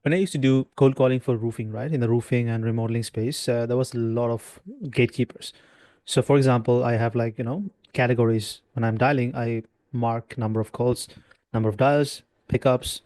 When I used to do cold calling for roofing, right, in the roofing and remodeling space, there was a lot of gatekeepers. So, for example, I have like, categories. When I'm dialing, I mark number of calls, number of dials, pickups,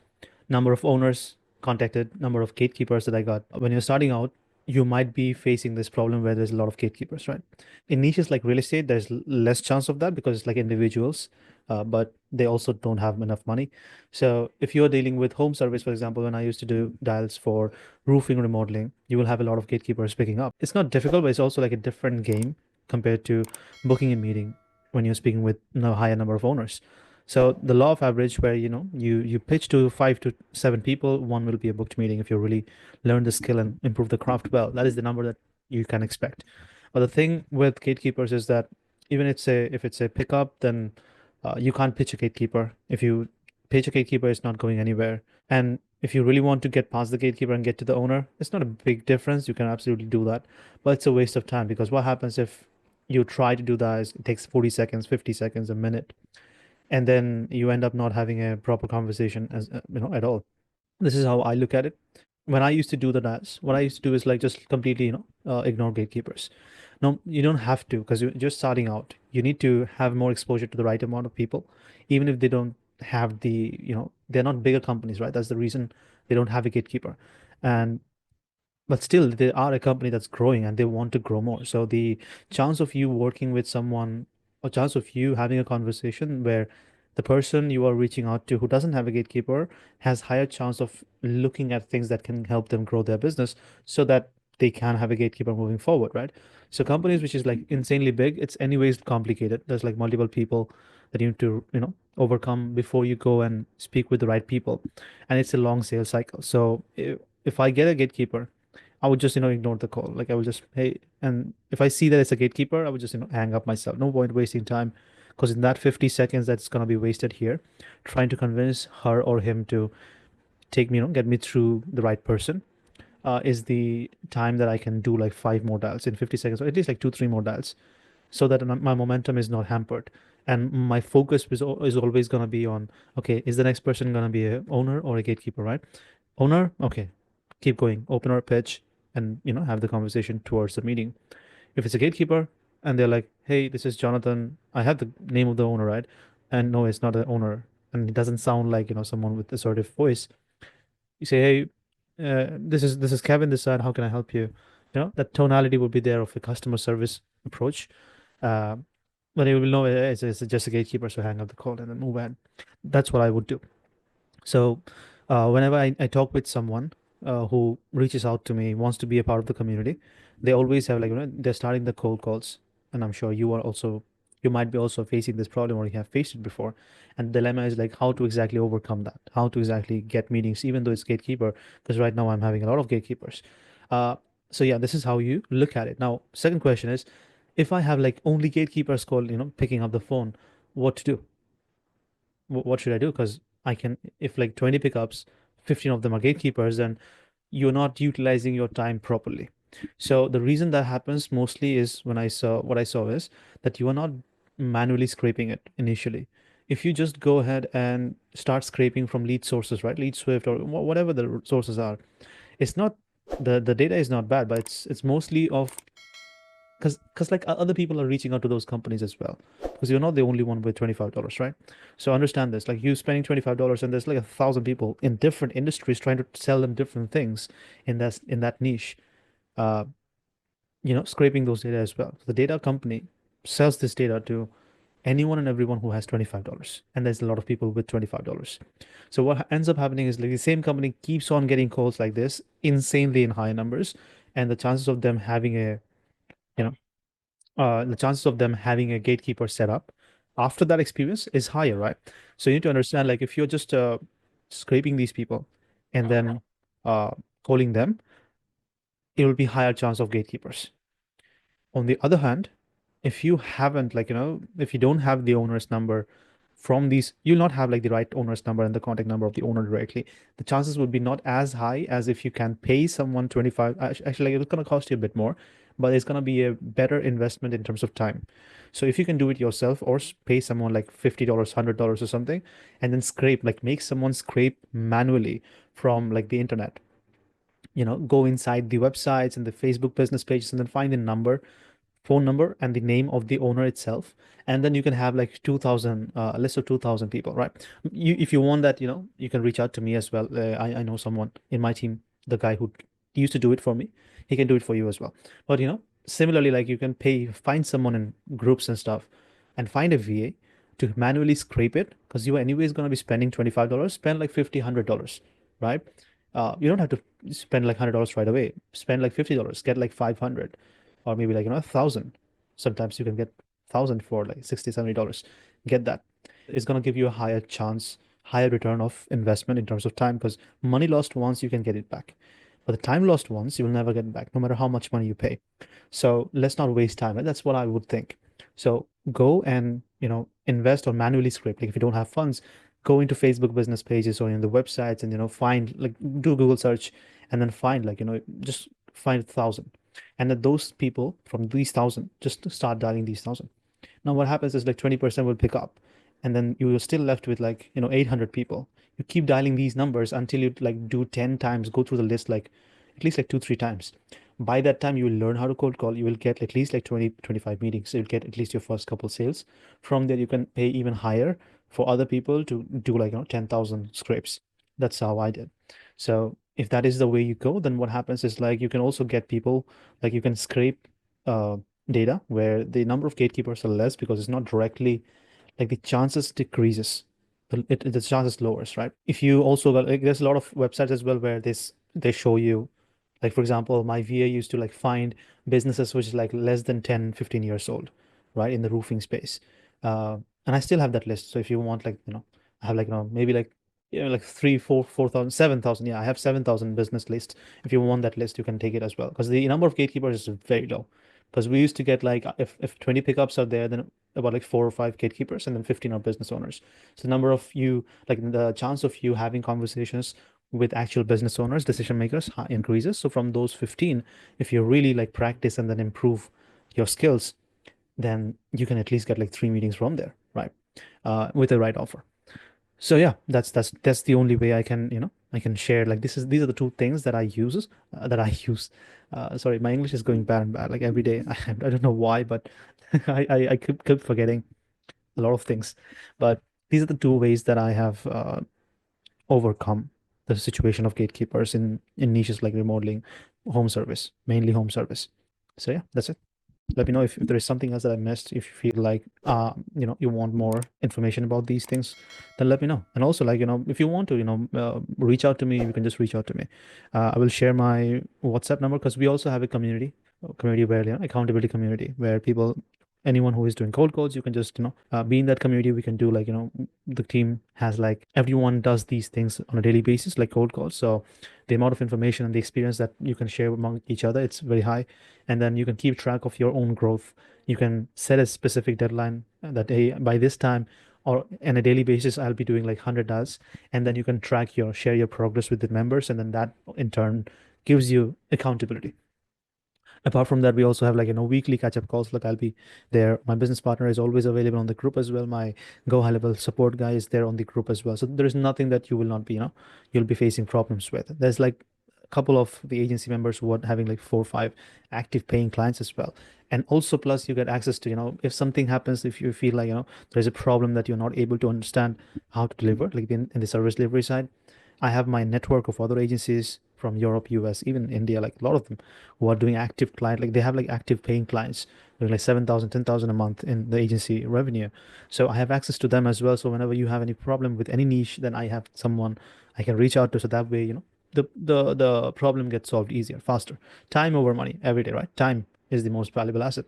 number of owners contacted, number of gatekeepers that I got. When you're starting out, you might be facing this problem where there's a lot of gatekeepers, right? In niches like real estate, there's less chance of that because it's like individuals, but they also don't have enough money. So if you're dealing with home service, for example, when I used to do dials for roofing remodeling, you will have a lot of gatekeepers picking up. It's not difficult, but it's also like a different game compared to booking a meeting when you're speaking with higher number of owners. So the law of average, where you pitch to 5 to 7 people, one will be a booked meeting if you really learn the skill and improve the craft well. That is the number that you can expect. But the thing with gatekeepers is that even if it's a pickup, then you can't pitch a gatekeeper. If you pitch a gatekeeper, it's not going anywhere. And if you really want to get past the gatekeeper and get to the owner, it's not a big difference. You can absolutely do that, but it's a waste of time because what happens if you try to do that is it takes 40 seconds, 50 seconds, a minute, and then you end up not having a proper conversation as at all. This is how I look at it. When I used to do the dance, what I used to do is like just completely, ignore gatekeepers. No, you don't have to because you're just starting out. You need to have more exposure to the right amount of people, even if they don't have they're not bigger companies, right? That's the reason they don't have a gatekeeper. And but still they are a company that's growing and they want to grow more. So the chance of you working with someone, or chance of you having a conversation where the person you are reaching out to who doesn't have a gatekeeper has higher chance of looking at things that can help them grow their business so that they can have a gatekeeper moving forward, right? So companies which is like insanely big, it's anyways complicated. There's like multiple people that you need to, overcome before you go and speak with the right people. And it's a long sales cycle. So if I get a gatekeeper, I would just, ignore the call. Like I will just, hey, and if I see that it's a gatekeeper, I would just, hang up myself. No point wasting time because in that 50 seconds that's going to be wasted here trying to convince her or him to take me, get me through the right person, is the time that I can do like 5 more dials in 50 seconds, or at least like 2, 3 more dials so that my momentum is not hampered. And my focus is always going to be on, okay, is the next person going to be a owner or a gatekeeper, right? Owner, okay, keep going, open our pitch and, have the conversation towards the meeting. If it's a gatekeeper and they're like, hey, this is Jonathan, I have the name of the owner, right? And no, it's not an owner. And it doesn't sound like, someone with assertive voice. You say, hey, this is Kevin this side. How can I help you? That tonality will be there of a customer service approach. Uh, but they will know it's just a gatekeeper, so hang up the call and then move on. That's what I would do. So, whenever I talk with someone who reaches out to me, wants to be a part of the community, they always have like, they're starting the cold calls. And I'm sure you might be also facing this problem or you have faced it before. And the dilemma is like how to exactly overcome that, how to exactly get meetings, even though it's gatekeeper, because right now I'm having a lot of gatekeepers. Uh, so yeah, this is how you look at it. Now, second question is, if I have like only gatekeepers call, picking up the phone, what to do? What should I do? Because I can, if like 20 pickups, 15 of them are gatekeepers, then you're not utilizing your time properly. So the reason that happens mostly is what I saw is that you are not manually scraping it initially. If you just go ahead and start scraping from lead sources, right? Lead Swift or whatever the sources are, it's not the data is not bad, but it's mostly of because like other people are reaching out to those companies as well because you're not the only one with $25, right? So understand this, like you spending $25 and there's like 1,000 people in different industries trying to sell them different things in that niche, uh scraping those data as well. So the data company sells this data to anyone and everyone who has $25, and there's a lot of people with $25. So what ends up happening is like the same company keeps on getting calls like this insanely in high numbers, and the chances of them having a you know the chances of them having a gatekeeper set up after that experience is higher, right? So you need to understand, like, if you're just scraping these people and then uh, calling them, it will be higher chance of gatekeepers. On the other hand, if you haven't, like, if you don't have the owner's number from these, you'll not have like the right owner's number and the contact number of the owner directly. The chances would be not as high as if you can pay someone 25. Actually, like, it's going to cost you a bit more, but it's going to be a better investment in terms of time. So if you can do it yourself or pay someone like $50, $100 or something, and then scrape, like make someone scrape manually from like the internet. Go inside the websites and the Facebook business pages and then find the number, phone number, and the name of the owner itself. And then you can have like 2,000, a list of 2,000 people, right? If you want that, you can reach out to me as well. I know someone in my team, the guy who used to do it for me. He can do it for you as well. But, similarly, like you can find someone in groups and stuff and find a VA to manually scrape it because you are anyways going to be spending $25, spend like 50, $100, right? You don't have to spend like $100 right away. Spend like $50, get like 500, or maybe like 1,000. Sometimes you can get 1,000 for like 60, $70. Get that. It's going to give you a higher chance, higher return of investment in terms of time, because money lost once you can get it back. But the time lost once, you will never get back, no matter how much money you pay. So let's not waste time. That's what I would think. So go and, invest or manually scrape. Like if you don't have funds, go into Facebook business pages or in the websites and, find like do Google search and then find like, just find 1,000. And then those people from these 1,000, just start dialing these 1,000. Now what happens is like 20% will pick up, and then you are still left with like, 800 people. You keep dialing these numbers until you like do 10 times, go through the list like at least like 2, 3 times. By that time, you will learn how to cold call. You will get at least like 20, 25 meetings. So you'll get at least your first couple sales. From there, you can pay even higher for other people to do like, 10,000 scrapes. That's how I did. So if that is the way you go, then what happens is like you can also get people, like you can scrape uh, data where the number of gatekeepers are less because it's not directly like the chances decreases. The chances lowers, right? If you also got like there's a lot of websites as well where they show you, like for example, my VA used to like find businesses which is like less than 10, 15 years old, right, in the roofing space. And I still have that list. So if you want like, I have like, maybe like, like 3, 4, 4,000, 7,000. Yeah, I have 7,000 business lists. If you want that list, you can take it as well. Because the number of gatekeepers is very low. Because we used to get like, if 20 pickups are there, then about like 4 or 5 gatekeepers and then 15 are business owners. So the number of you, like the chance of you having conversations with actual business owners, decision makers increases. So from those 15, if you really like practice and then improve your skills, then you can at least get like 3 meetings from there, right? With the right offer. So yeah, that's the only way I can, I can share like these are the two things that I use. Sorry, my English is going bad and bad. Like every day, I don't know why, but I keep forgetting a lot of things. But these are the two ways that I have overcome the situation of gatekeepers in niches like remodeling, home service, mainly home service. So yeah, that's it. Let me know if there is something else that I missed. If you feel like you want more information about these things, then let me know. And also, like, if you want to, reach out to me, you can just reach out to me. I will share my WhatsApp number because we also have a community where, accountability community where people, anyone who is doing cold calls, you can just, be in that community. We can do like, the team has like everyone does these things on a daily basis, like cold calls. So the amount of information and the experience that you can share among each other, it's very high. And then you can keep track of your own growth. You can set a specific deadline that, hey, by this time or on a daily basis, I'll be doing like 100 dials. And then you can share your progress with the members. And then that in turn gives you accountability. Apart from that, we also have like, weekly catch-up calls. Like I'll be there. My business partner is always available on the group as well. My Go High Level support guy is there on the group as well. So there is nothing that you will not be, you'll be facing problems with. There's like a couple of the agency members who are having like 4 or 5 active paying clients as well. And also plus you get access to, if something happens, if you feel like, there's a problem that you're not able to understand how to deliver, like in the service delivery side, I have my network of other agencies from Europe, US, even India, like a lot of them who are doing active client, like they have like active paying clients doing like 7,000, 10,000 a month in the agency revenue. So I have access to them as well. So whenever you have any problem with any niche, then I have someone I can reach out to. So that way, the problem gets solved easier, faster. Time over money every day, right? Time is the most valuable asset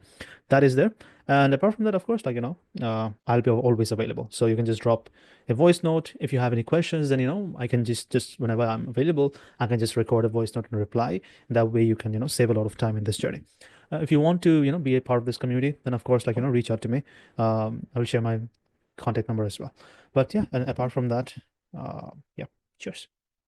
that is there. And apart from that, of course, like, I'll be always available. So you can just drop a voice note. If you have any questions, then, I can just whenever I'm available, I can just record a voice note and reply. That way you can, save a lot of time in this journey. If you want to, be a part of this community, then of course, like, reach out to me. I will share my contact number as well. But yeah, and apart from that, yeah, cheers.